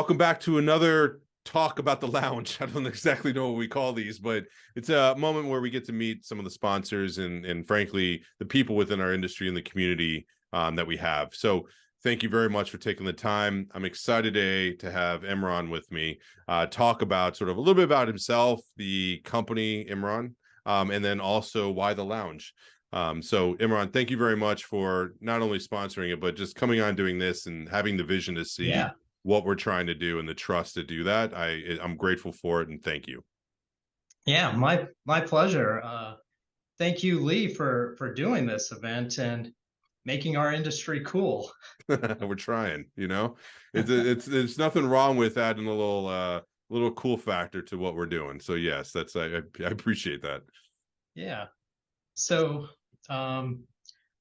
Welcome back to another talk about the lounge. I don't exactly know what we call these, but it's a moment where we get to meet some of the sponsors and frankly, the people within our industry and the community that we have. So thank you very much for taking the time. I'm excited today to have IMRON with me, talk about sort of a little bit about himself, the company IMRON, and then also why the lounge. So IMRON, thank you very much for not only sponsoring it, but just coming on doing this and having the vision to see what we're trying to do and the trust to do that. I'm grateful for it and thank you. Yeah, my pleasure. Thank you, Lee, for doing this event and making our industry cool. We're trying, you know. It's nothing wrong with adding a little cool factor to what we're doing. So yes, I appreciate that. Yeah. So I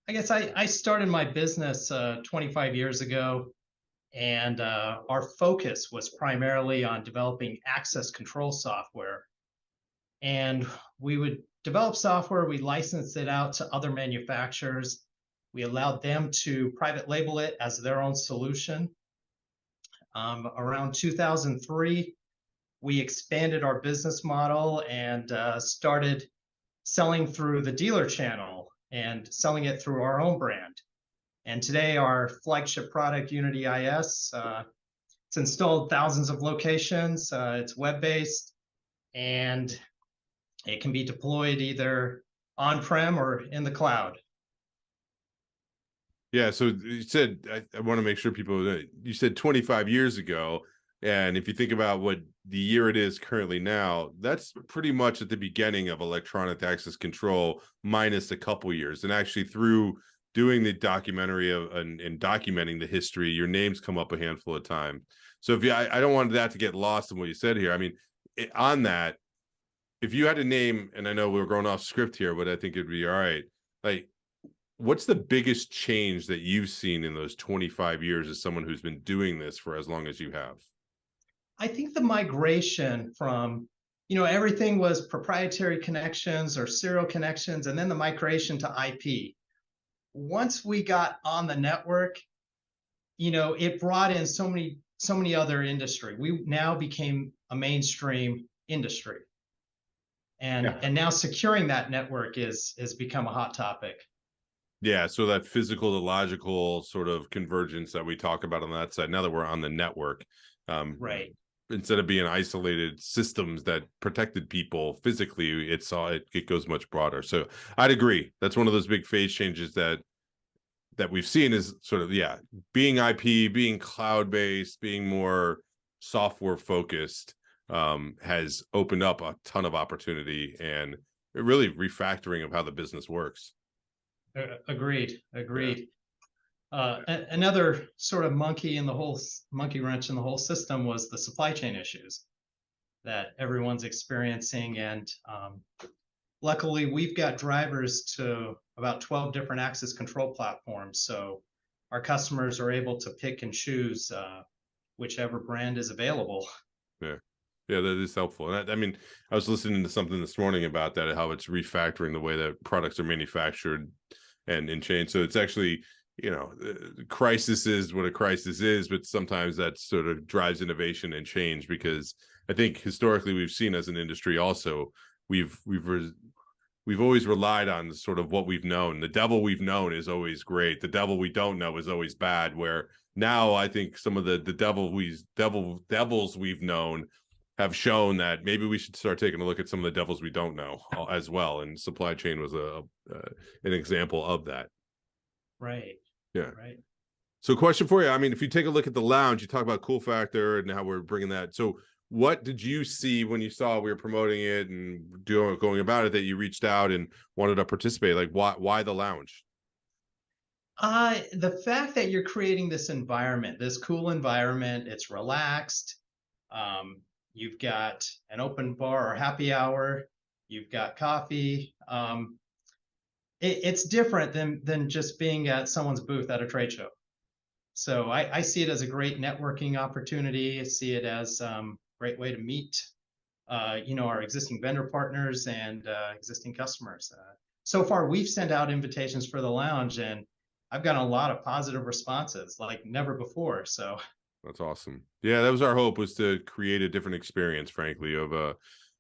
guess I started my business 25 years ago, and our focus was primarily on developing access control software. And we would develop software, we licensed it out to other manufacturers. We allowed them to private label it as their own solution. Around 2003, we expanded our business model and started selling through the dealer channel and selling it through our own brand. And today our flagship product, Unity IS, it's installed thousands of locations. It's web-based and it can be deployed either on-prem or in the cloud. Yeah, so you said, I want to make sure people, you said 25 years ago, and if you think about what the year it is currently now, that's pretty much at the beginning of electronic access control, minus a couple years. And actually through doing the documentary and documenting the history, your names come up a handful of times. So if I don't want that to get lost in what you said here. I mean, on that, if you had a name, and I know we're going off script here, but I think it'd be all right. Like, what's the biggest change that you've seen in those 25 years as someone who's been doing this for as long as you have? I think the migration from, everything was proprietary connections or serial connections, and then the migration to IP. Once we got on the network, it brought in so many other industry. We now became a mainstream industry. And now securing that network has become a hot topic. Yeah, so that physical to logical sort of convergence that we talk about on that side, now that we're on the network, right, instead of being isolated systems that protected people physically, it goes much broader. So I'd agree. That's one of those big phase changes that we've seen is sort of, being IP, being cloud-based, being more software focused, has opened up a ton of opportunity and really refactoring of how the business works. Agreed. Another sort of monkey wrench in the whole system was the supply chain issues that everyone's experiencing. And luckily, we've got drivers to about 12 different access control platforms. So our customers are able to pick and choose whichever brand is available. Yeah, that is helpful. And I mean, I was listening to something this morning about that, how it's refactoring the way that products are manufactured and changed. So it's actually, crisis is what a crisis is, but sometimes that sort of drives innovation and change, because I think historically we've seen as an industry also, we've always relied on sort of what we've known. The devil we've known is always great. The devil we don't know is always bad. Where now I think some of the devils we've known have shown that maybe we should start taking a look at some of the devils we don't know as well. And supply chain was an example of that. Right. Yeah. Right. So question for you. I mean, if you take a look at the lounge, you talk about cool factor and how we're bringing that. So what did you see when you saw we were promoting it and going about it, that you reached out and wanted to participate? Like why the lounge? The fact that you're creating this environment, this cool environment, it's relaxed. You've got an open bar or happy hour. You've got coffee. It's different than just being at someone's booth at a trade show. So I see it as a great networking opportunity. I see it as a great way to meet, our existing vendor partners and existing customers. So far, we've sent out invitations for the lounge, and I've gotten a lot of positive responses, like never before. So That's awesome. Yeah, that was our hope, was to create a different experience, frankly, of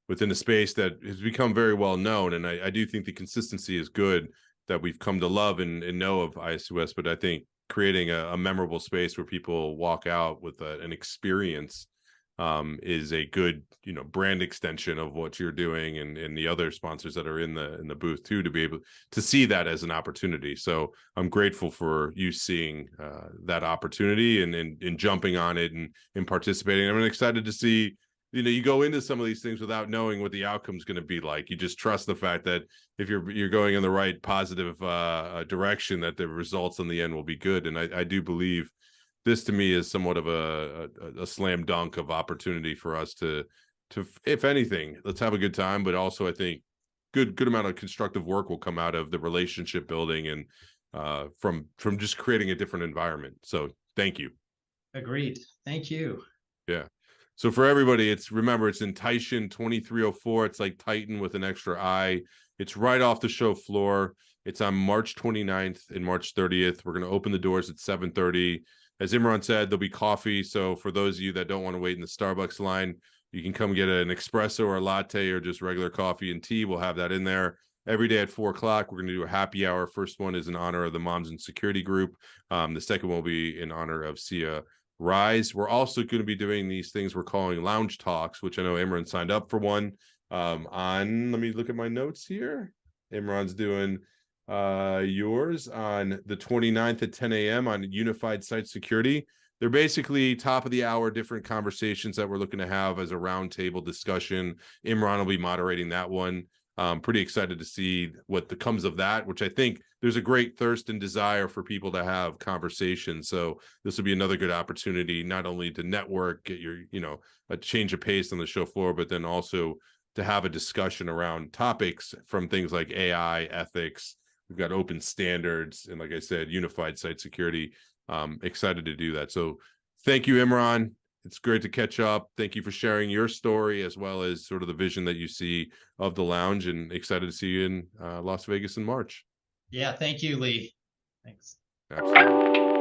within a space that has become very well known. And I do think the consistency is good that we've come to love and know of ISUS, but I think creating a memorable space where people walk out with an experience is a good, brand extension of what you're doing, and the other sponsors that are in the booth too, to be able to see that as an opportunity. So I'm grateful for you seeing that opportunity and jumping on it and participating. I'm excited to see, you go into some of these things without knowing what the outcome is going to be like. You just trust the fact that if you're going in the right positive direction, that the results in the end will be good. And I do believe this, to me, is somewhat of a slam dunk of opportunity for us to, if anything, let's have a good time. But also, I think good amount of constructive work will come out of the relationship building and from just creating a different environment. So thank you. Agreed. Thank you. Yeah. So for everybody, remember, it's in Tyshin 2304. It's like Titan with an extra I. It's right off the show floor. It's on March 29th and March 30th. We're going to open the doors at 7:30. As Imran said, there'll be coffee. So for those of you that don't want to wait in the Starbucks line, you can come get an espresso or a latte or just regular coffee and tea. We'll have that in there. Every day at 4:00, we're going to do a happy hour. First one is in honor of the Moms in Security group. The second will be in honor of Sia Rise. We're also going to be doing these things we're calling lounge talks, which I know Imran signed up for one. Let me look at my notes here. Imran's doing yours on the 29th at 10 a.m. on unified site security. They're basically top of the hour, different conversations that we're looking to have as a roundtable discussion. Imran will be moderating that one. Pretty excited to see what comes of that, which I think there's a great thirst and desire for people to have conversations. So this will be another good opportunity, not only to network, get your, a change of pace on the show floor, but then also to have a discussion around topics from things like AI, ethics. We've got open standards, and like I said, unified site security. Excited to do that. So thank you, Imran. It's great to catch up. Thank you for sharing your story, as well as sort of the vision that you see of the lounge, and excited to see you in Las Vegas in March. Yeah, thank you, Lee. Thanks. Absolutely.